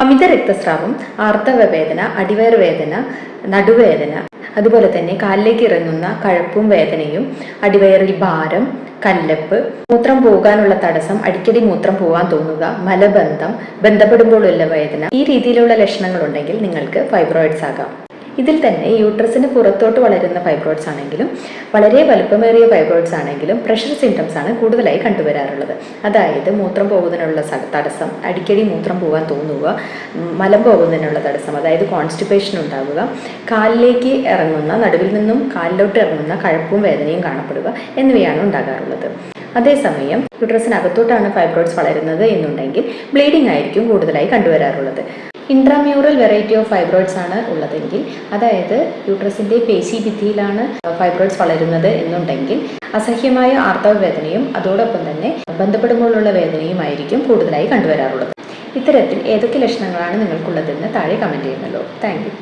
അമിത രക്തസ്രാവം, ആർത്തവവേദന, അടിവയറ് വേദന, നടുവേദന, അതുപോലെ തന്നെ കാലിലേക്ക് ഇറങ്ങുന്ന കഴപ്പും വേദനയും, അടിവയറിൽ ഭാരം, കല്ലപ്പ്, മൂത്രം പോകാനുള്ള തടസ്സം, അടിക്കടി മൂത്രം പോകാൻ തോന്നുക, മലബന്ധം, ബന്ധപ്പെടുമ്പോഴുള്ള വേദന, ഈ രീതിയിലുള്ള ലക്ഷണങ്ങൾ ഉണ്ടെങ്കിൽ നിങ്ങൾക്ക് ഫൈബ്രോയിഡ്സ് ആകാം. ഇതിൽ തന്നെ യൂട്രസിന് പുറത്തോട്ട് വളരുന്ന ഫൈബ്രോയിഡ്സ് ആണെങ്കിലും വളരെ വലുപ്പമേറിയ ഫൈബ്രോയിഡ്സ് ആണെങ്കിലും പ്രഷർ സിംറ്റംസ് ആണ് കൂടുതലായി കണ്ടുവരാറുള്ളത്. അതായത് മൂത്രം പോകുന്നതിനുള്ള തടസ്സം, അടിക്കടി മൂത്രം പോകാൻ തോന്നുക, മലം പോകുന്നതിനുള്ള തടസ്സം, അതായത് കോൺസ്റ്റിപ്പേഷൻ ഉണ്ടാവുക, കാലിലേക്ക് ഇറങ്ങുന്ന, നടുവിൽ നിന്നും കാലിലോട്ട് ഇറങ്ങുന്ന കഴപ്പും വേദനയും കാണപ്പെടുക എന്നിവയാണ് ഉണ്ടാകാറുള്ളത്. അതേസമയം യൂട്രസിനകത്തോട്ടാണ് ഫൈബ്രോയിഡ്സ് വളരുന്നത് എന്നുണ്ടെങ്കിൽ ബ്ലീഡിംഗ് ആയിരിക്കും കൂടുതലായി കണ്ടുവരാറുള്ളത്. ഇൻട്രാമ്യൂറൽ വെറൈറ്റി ഓഫ് ഫൈബ്രോയിഡ്സ് ആണ് ഉള്ളതെങ്കിൽ, അതായത് യൂട്രസിൻ്റെ പേശീഭിത്തിയിലാണ് ഫൈബ്രോയിഡ്സ് വളരുന്നത് എന്നുണ്ടെങ്കിൽ അസഹ്യമായ ആർത്തവ വേദനയും അതോടൊപ്പം തന്നെ ബന്ധപ്പെടുമ്പോഴുള്ള വേദനയുമായിരിക്കും കൂടുതലായി കണ്ടുവരാറുള്ളത്. ഇത്തരത്തിൽ ഏതൊക്കെ ലക്ഷണങ്ങളാണ് നിങ്ങൾക്കുള്ളതെന്ന് താഴെ കമൻറ്റ് ചെയ്യുന്നല്ലോ. Thank you.